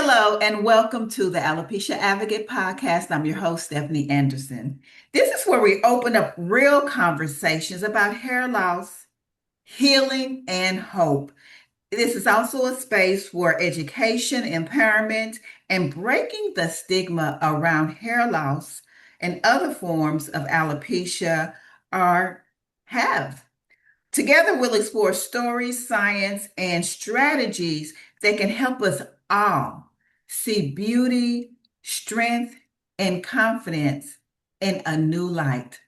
Hello, and welcome to the Alopecia Advocate podcast. I'm your host, Stephanie Anderson. This is where we open up real conversations about hair loss, healing, and hope. This is also a space where education, empowerment, and breaking the stigma around hair loss and other forms of alopecia are have. Together, we'll explore stories, science, and strategies that can help us all see beauty, strength, and confidence in a new light.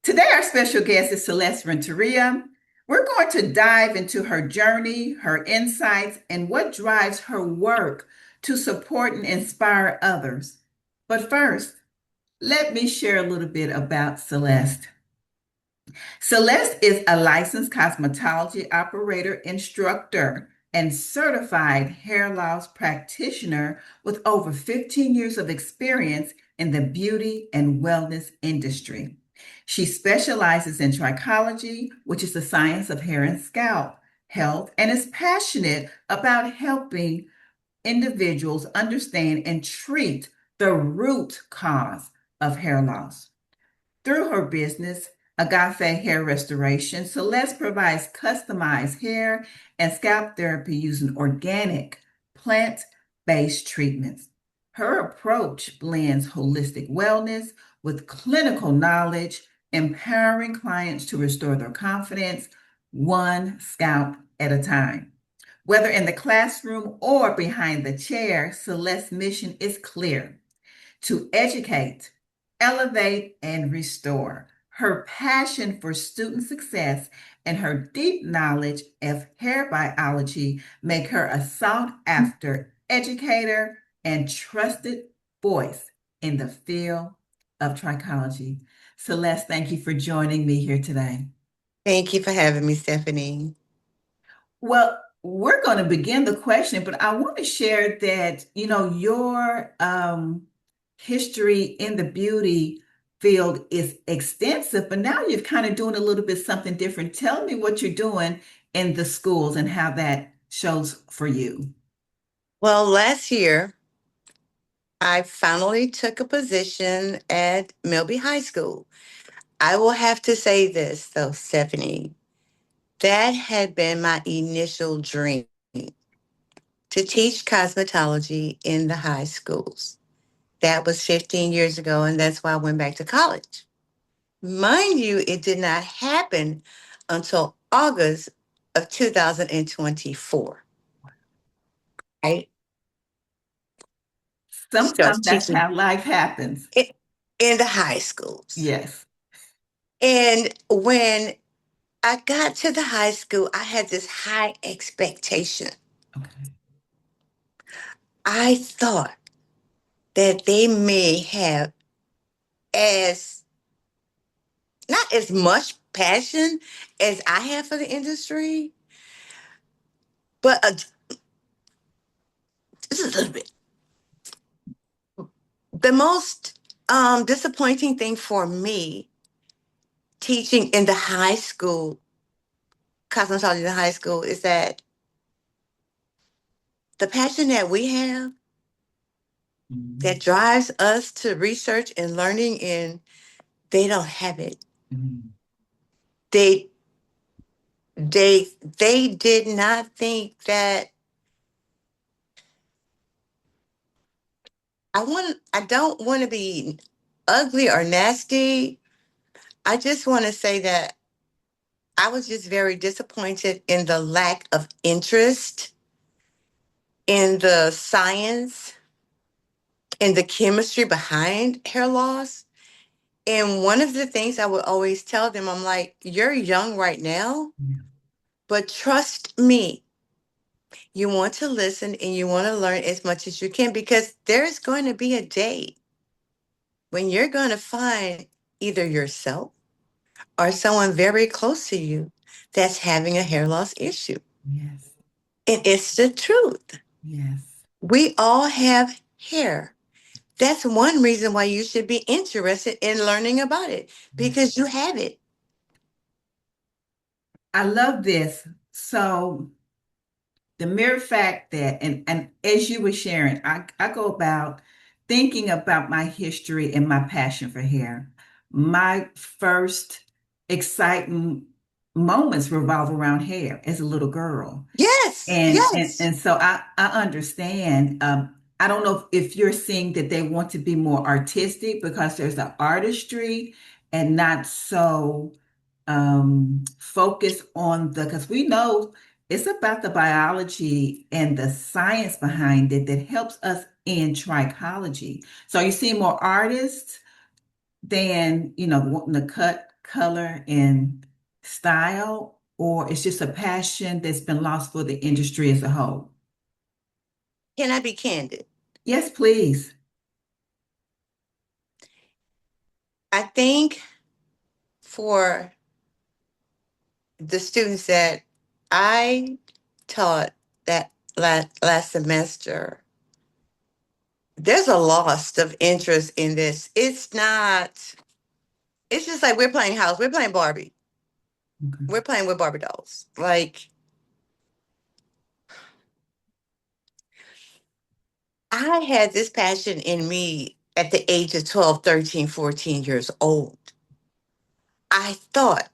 Today, our special guest is Celeste Renteria. We're going to dive into her journey, her insights, and what drives her work to support and inspire others. But first, let me share a little bit about Celeste. Celeste is a licensed cosmetology operator, instructor, and certified hair loss practitioner with over 15 years of experience in the beauty and wellness industry. She specializes in trichology, which is the science of hair and scalp health, and is passionate about helping individuals understand and treat the root cause of hair loss. Through her business, Agape Hair Restoration, Celeste provides customized hair and scalp therapy using organic, plant based treatments. Her approach blends holistic wellness with clinical knowledge, empowering clients to restore their confidence one scalp at a time. Whether in the classroom or behind the chair, Celeste's mission is clear: to educate, elevate, and restore. Her passion for student success and her deep knowledge of hair biology make her a sought after educator and trusted voice in the field of trichology. Celeste, thank you for joining me here today. Thank you for having me, Stephanie. Well, we're going to begin the question, but I want to share that, your history in the beauty field is extensive, but now you're kind of doing a little bit something different. Tell me what you're doing in the schools and how that shows for you. Well, last year, I finally took a position at Milby High School. I will have to say this, though, Stephanie. That had been my initial dream to teach cosmetology in the high schools. That was 15 years ago, and that's why I went back to college. Mind you, it did not happen until August of 2024. I started Sometimes that's teaching how life happens. it in the high schools. Yes. And when I got to the high school, I had this high expectation. Okay. I thought that they may have as not as much passion as I have for the industry, but just a little bit. The most disappointing thing for me teaching in the high school, cosmetology in the high school, is that the passion that we have that Mhm. drives us to research and learning, and they don't have it. Mhm. They they did not think that I don't want to be ugly or nasty. I just want to say that I was just very disappointed in the lack of interest in the science and the chemistry behind hair loss. And one of the things I would always tell them, I'm like, you're young right now, Yeah. but trust me, you want to listen and you want to learn as much as you can, because there's going to be a day when you're going to find either yourself or someone very close to you that's having a hair loss issue. Yes. And it's the truth. Yes. We all have hair. That's one reason why you should be interested in learning about it, Yes. because you have it. I love this. So the mere fact that, and as you were sharing, I go about thinking about my history and my passion for hair. My first exciting moments revolve around hair as a little girl. Yes, yes. And so I understand. I don't know if you're seeing that they want to be more artistic because there's an artistry and not so focus on the, because we know it's about the biology and the science behind it that helps us in trichology. So you see more artists than, wanting to cut, color, and style, or it's just a passion that's been lost for the industry as a whole. Can I be candid? Yes, please. I think for the students that I taught that last semester, there's a loss of interest in this. It's not, it's just like we're playing house, we're playing Barbie, Okay. we're playing with Barbie dolls. Like, I had this passion in me at the age of 12, 13, 14 years old. I thought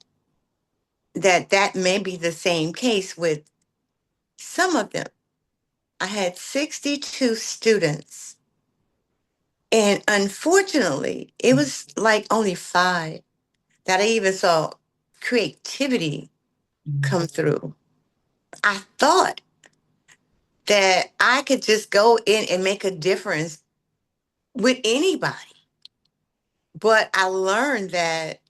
that that may be the same case with some of them. I had 62 students, and unfortunately, it was like only five that I even saw creativity Mhm. come through. I thought that I could just go in and make a difference with anybody. But I learned that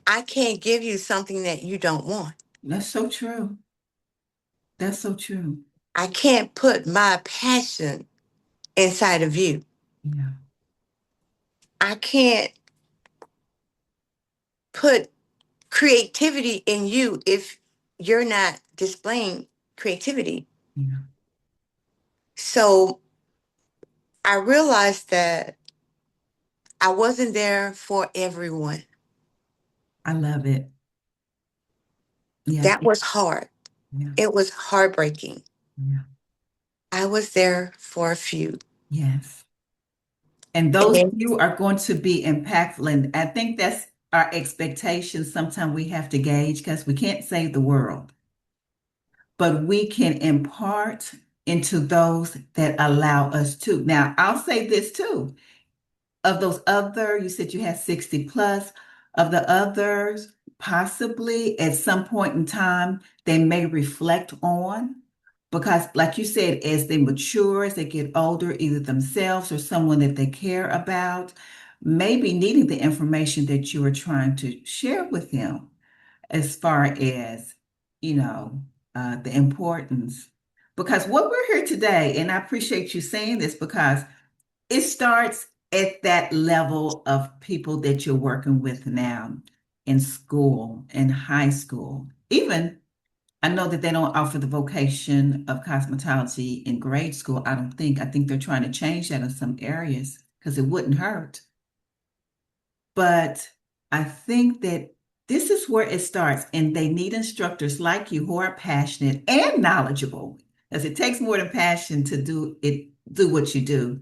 I can't give you something that you don't want. That's so true. That's so true. I can't put my passion inside of you. Yeah, I can't put creativity in you if you're not displaying creativity. yeah. So I realized that I wasn't there for everyone. I love it. Yes. That was hard. Yeah, It was heartbreaking. yeah. I was there for a few. Yes. And those And few are going to be impactful. And I think that's our expectations. Sometimes we have to gauge because we can't save the world, but we can impart into those that allow us to. Now, I'll say this too. Of those other, you said you had 60 plus, of the others, possibly at some point in time, they may reflect on, because like you said, as they mature, as they get older, either themselves or someone that they care about, maybe needing the information that you are trying to share with them as far as, you know, the importance. Because what we're here today, and I appreciate you saying this because it starts at that level of people that you're working with now in school, in high school. Even I know that they don't offer the vocation of cosmetology in grade school. I don't think. I think they're trying to change that in some areas because it wouldn't hurt. But I think that this is where it starts, and they need instructors like you who are passionate and knowledgeable, because it takes more than passion to do what you do.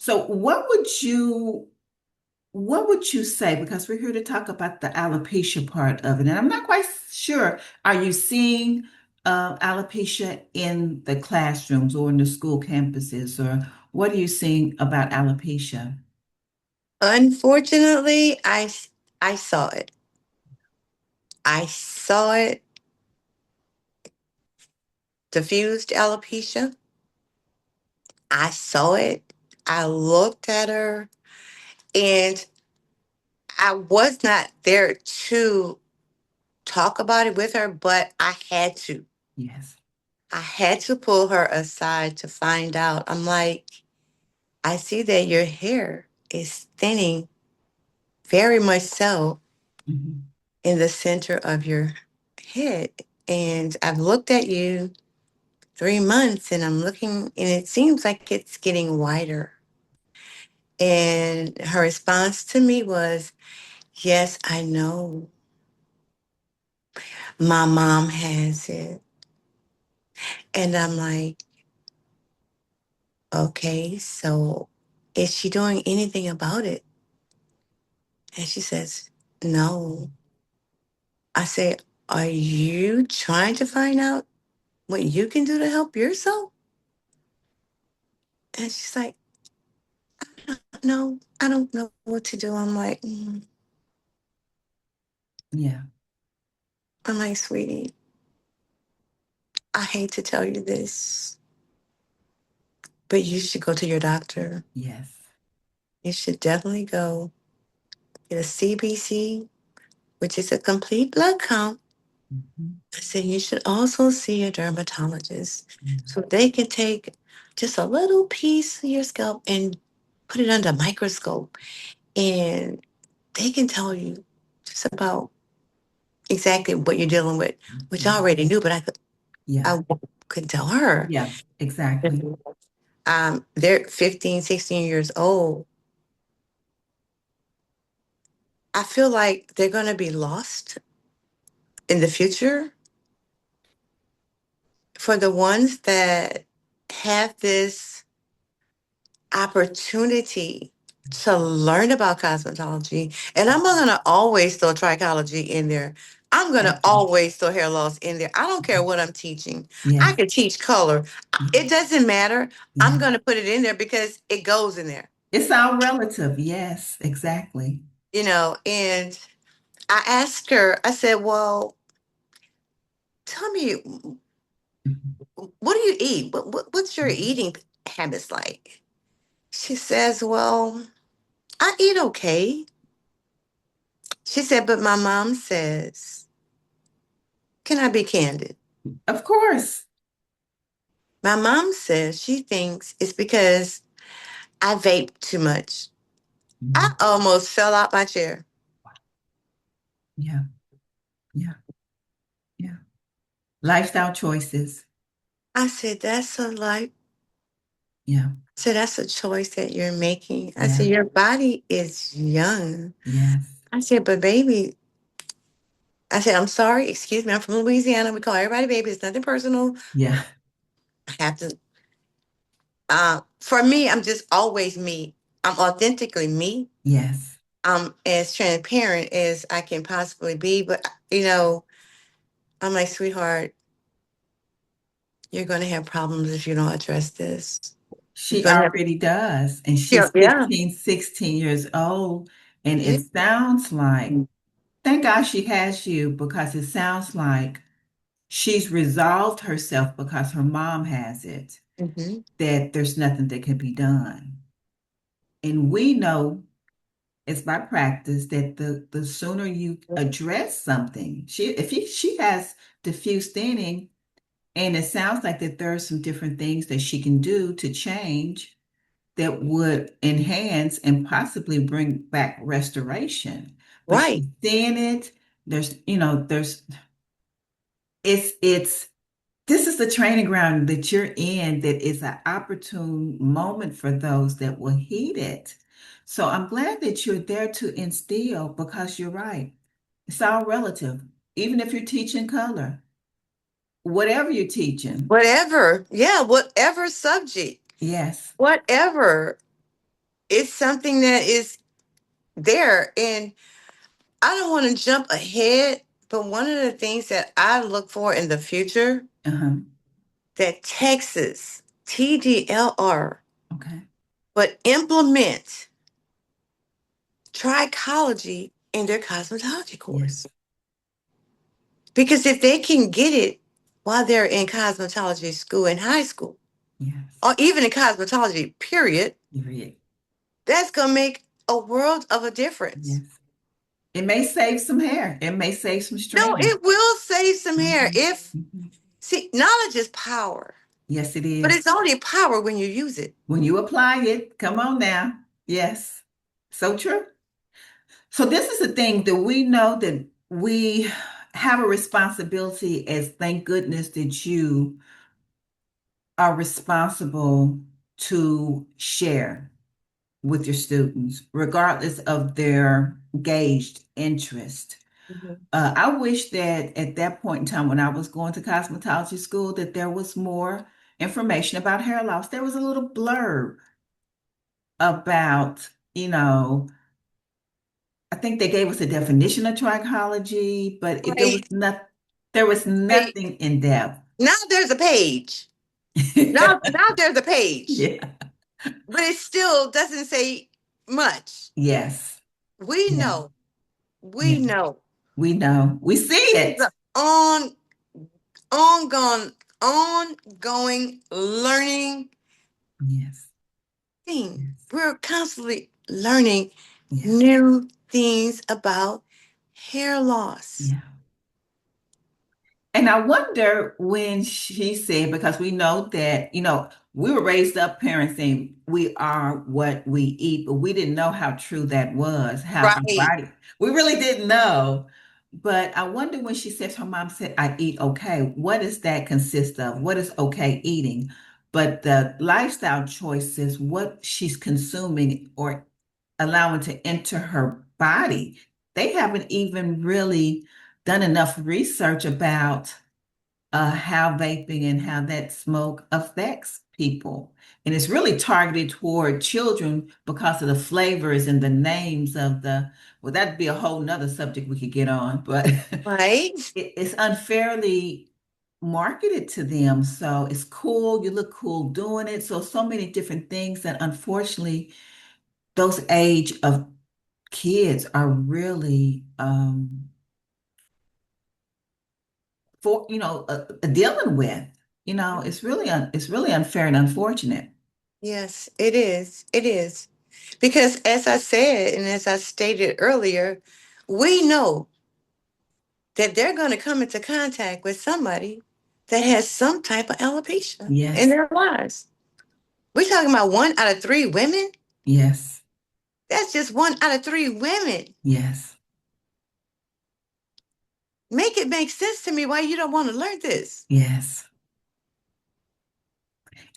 So what would you say? Because we're here to talk about the alopecia part of it, and I'm not quite sure. Are you seeing alopecia in the classrooms or in the school campuses, or what are you seeing about alopecia? unfortunately, I saw it. I saw it, diffused alopecia. I saw it. I looked at her, and I was not there to talk about it with her, but I had to. Yes. I had to pull her aside to find out. I'm like, I see that your hair is thinning very much so Mhm. in the center of your head. And I've looked at you 3 months and I'm looking and it seems like it's getting wider. And her response to me was, yes, I know. My mom has it. And I'm like, okay, so is she doing anything about it? And she says, no. I say, are you trying to find out what you can do to help yourself? And she's like, no, I don't know what to do. I'm like, Yeah. I'm like, sweetie, I hate to tell you this, but you should go to your doctor. Yes. You should definitely go get a CBC, which is a complete blood count. Mhm. I said, you should also see a dermatologist Mhm. so they can take just a little piece of your scalp and put it under a microscope. And they can tell you just about exactly what you're dealing with, which I Mhm. already knew, but Yeah. I couldn't tell her. Yeah. Exactly. They're 15, 16 years old. I feel like they're going to be lost in the future for the ones that have this opportunity to learn about cosmetology. And I'm not going to always throw trichology in there. I'm going to Exactly. always throw hair loss in there. I don't care what I'm teaching. I Yes. can teach color. Yeah. It doesn't matter. I'm Yeah. going to put it in there because it goes in there, It's all relative. Yes. Exactly. and I asked her, I said, well, tell me, Mhm. what do you eat? What's your eating habits like? She says, well, I eat okay. She said, but my mom says, can I be candid? Of course. My mom says she thinks it's because I vape too much. I Mhm. almost fell out my chair. Yeah. Yeah. Yeah. Lifestyle choices. I said, that's a life. Yeah. I said, that's a choice that you're making. I Yeah. said, your body is young. Yes. I said, but baby, I said, I'm sorry, excuse me, I'm from Louisiana. We call everybody baby. It's nothing personal. Yeah. I have to, for me, I'm just always me. I'm authentically me. Yes. I'm as transparent as I can possibly be. But, I'm like, sweetheart, you're going to have problems if you don't address this. You're She going to have, already does. And yeah, she's yeah, 15, 16 years old. And yeah. it sounds like, thank God she has you because it sounds like she's resolved herself because her mom has it, Hmm. that there's nothing that can be done. And we know it's by practice that the sooner you address something, she has diffuse thinning, and it sounds like that there are some different things that she can do to change that would enhance and possibly bring back restoration. But Right, she's seeing it. There's it's this is the training ground that you're in that is an opportune moment for those that will heed it. So I'm glad that you're there to instill because you're right. It's all relative. Even if you're teaching color, whatever you're teaching. whatever. Yeah, whatever subject, Yes. whatever. It's something that is there. And I don't want to jump ahead, but one of the things that I look for in the future Uh-huh. that Texas TDLR Okay. would implement trichology in their cosmetology course. Yes. Because if they can get it while they're in cosmetology school in high school, Yes. or even in cosmetology, period, Period. that's going to make a world of a difference. Yes. It may save some hair. It may save some No, strain. it will save some hair. Mhm. If, Mhm. see, knowledge is power, Yes, it but is. it's only power when you use it. When you apply it, come on now. Yes. So true. So this is the thing that we know that we have a responsibility as thank goodness that you are responsible to share with your students, regardless of their gauged interest. Mhm. I wish that at that point in time when I was going to cosmetology school that there was more information about hair loss. There was a little blurb about, I think they gave us a definition of trichology, but there was Right. there was Right. nothing in depth. Now there's a page. Now there's a page, Yeah. but it still doesn't say much. Yes. We Yeah. know. We Yeah. know. We know. We see It's it. an ongoing learning Yes. thing. Yes. We're constantly learning Yeah. new things about hair loss. Yeah. And I wonder when she said, because we know that, we were raised up parents saying we are what we eat, but we didn't know how true that was, how our Right. body, we really didn't know. But I wonder when she says her mom said, I eat okay, what does that consist of? What is okay eating? But the lifestyle choices, what she's consuming or allowing to enter her body, they haven't even really done enough research about how vaping and how that smoke affects people. And it's really targeted toward children because of the flavors and the names of well, that'd be a whole nother subject we could get on, but Right. it's unfairly marketed to them. So it's cool, you look cool doing it. So many different things that unfortunately those age of kids are really for dealing with. It's really unfair and unfortunate. Yes, it is. It is. Because as I said, and as I stated earlier, we know that they're going to come into contact with somebody that has some type of alopecia in Yes, their lives. We're talking about 1 out of 3 women. yes, That's just 1 out of 3 women. yes. Make it make sense to me why you don't want to learn this. Yes.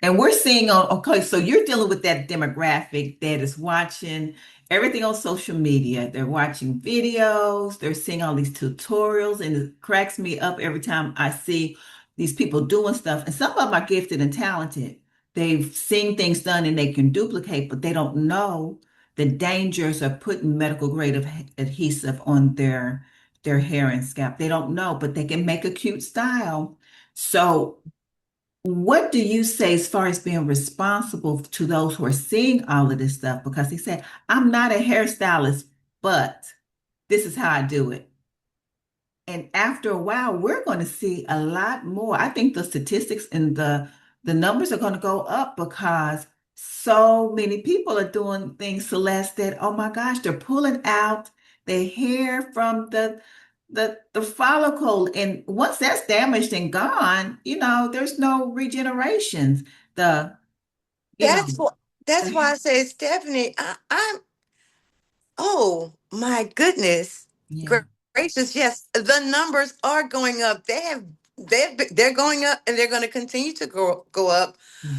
And we're seeing on, okay, so you're dealing with that demographic that is watching everything on social media. They're watching videos, they're seeing all these tutorials, and it cracks me up every time I see these people doing stuff. And some of them are gifted and talented. They've seen things done and they can duplicate, but they don't know the dangers of putting medical grade of adhesive on their hair and scalp. They don't know, but they can make a cute style. So what do you say as far as being responsible to those who are seeing all of this stuff? Because he said, I'm not a hairstylist, but this is how I do it. And after a while, we're going to see a lot more. I think the statistics and the numbers are going to go up because so many people are doing things, Celeste, that oh my gosh, they're pulling out the hair from the follicle. And once that's damaged and gone, there's no regenerations. The, you know, That's what. That's why the, I say, Stephanie, I'm. Oh my goodness, yeah, gracious! Yes, the numbers are going up. They're going up, and they're going to continue to go up. yeah,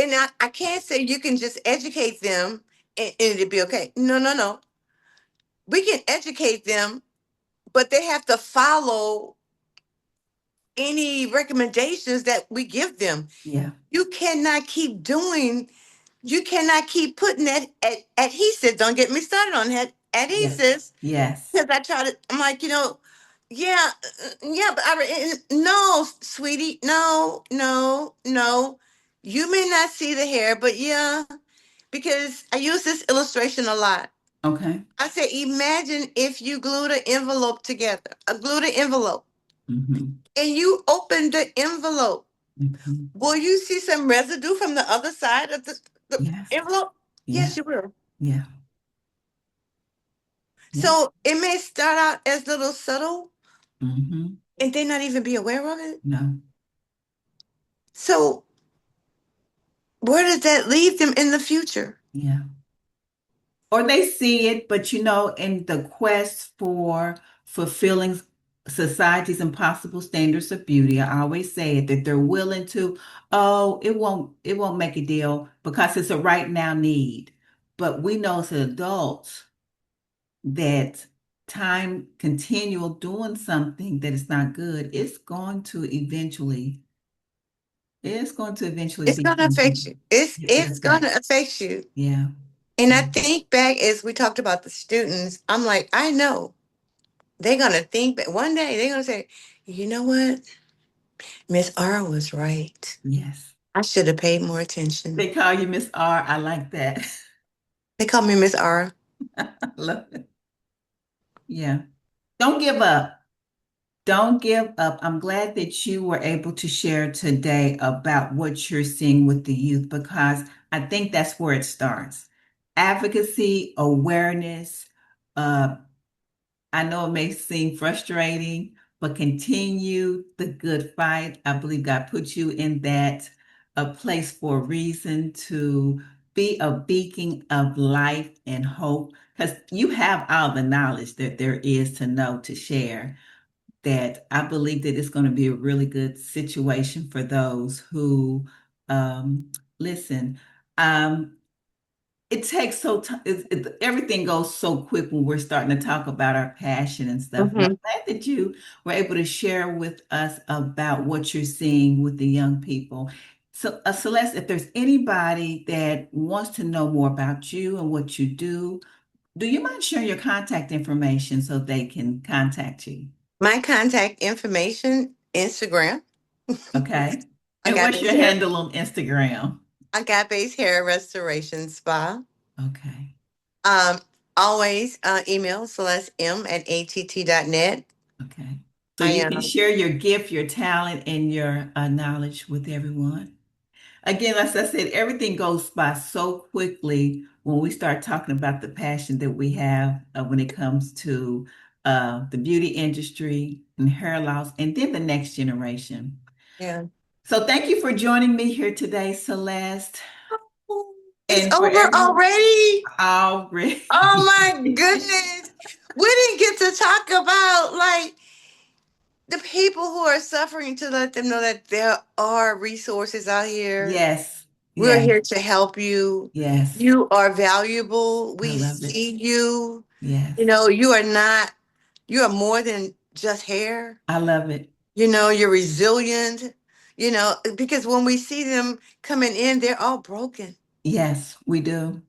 And I can't say you can just educate them and it'd be okay. No, no, no. We can educate them, but they have to follow any recommendations that we give them. yeah, You cannot keep doing, you cannot keep putting that adhesive. Don't get me started on that yeah, adhesives. yes. Because I try to, I'm like, yeah, yeah, but no, sweetie, no, no, no. You may not see the hair, but yeah, because I use this illustration a lot. Okay. I say, imagine if you glued an envelope together, glued an envelope, Hmm. and you open the envelope. Hmm. Will you see some residue from the other side of the Yes. envelope? Yeah. Yes, you will. Yeah. Yeah. So it may start out as little subtle Hmm. and they not even be aware of it. No. So where does that leave them in the future? Yeah. Or they see it, but in the quest for fulfilling society's impossible standards of beauty, I always say it that they're willing to, oh, it won't make a deal because it's a right now need. But we know as adults that time continual doing something that is not good, it's going to eventually It's be. gonna affect you. It It's gonna affects. affect you. Yeah. And I think back as we talked about the students, I'm like, I know they're gonna think that one day they're gonna say, you know what? Miss R was right. Yes. I should have paid more attention. They call you Miss R. I like that. They call me Miss R. I love it. Yeah. Don't give up. Don't give up. I'm glad that you were able to share today about what you're seeing with the youth because I think that's where it starts. Advocacy, awareness. Uh, I know it may seem frustrating, but continue the good fight. I believe God put you in that a place for a reason to be a beacon of life and hope because you have all the knowledge that there is to know to share that I believe that it's going to be a really good situation for those who listen. Um, it takes everything goes so quick when we're starting to talk about our passion and stuff. And I'm Mhm. glad that you were able to share with us about what you're seeing with the young people. So, Celeste, if there's anybody that wants to know more about you and what you do you mind sharing your contact information so they can contact you? My contact information, Instagram. Okay. And what's Agape's your hair. handle on Instagram? Agape's hair restoration spa. Okay. Um, always email Celeste M at att.net. Okay. So I you can am. share your gift, your talent, and your knowledge with everyone. Again, as I said, everything goes by so quickly when we start talking about the passion that we have when it comes to the beauty industry and hair loss, and then the next generation. Yeah. So thank you for joining me here today, Celeste. It's And for over everyone already. already. Oh my goodness. We didn't get to talk about like the people who are suffering to let them know that there are resources out here. Yes, We're yes, here to help you. yes. You are valuable. I We love it. see you. You Yes, know, you are not, you are more than just hair. I love it. You know, you're resilient. You know, because when we see them coming in, they're all broken. Yes, we do.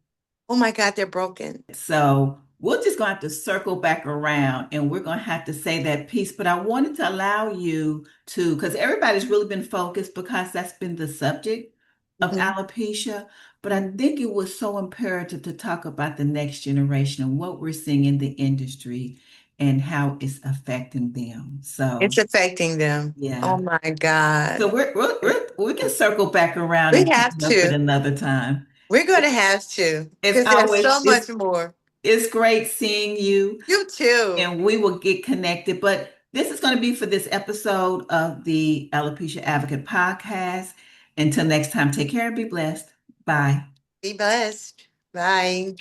Oh my God, they're broken. So we're just going to have to circle back around and we're going to have to say that piece. But I wanted to allow you to, because everybody's really been focused because that's been the subject of Mhm. alopecia. But I think it was so imperative to talk about the next generation and what we're seeing in the industry and how it's affecting them. It's So, affecting them. Oh yeah. my So God. we can circle back around We and pick have it up at to. another time. We're going to have to It's because there's always so much more. it's great seeing you, You too. and we will get connected. But this is going to be for this episode of the Alopecia Advocate podcast. Until next time, take care and be blessed. Bye. Be blessed. Bye.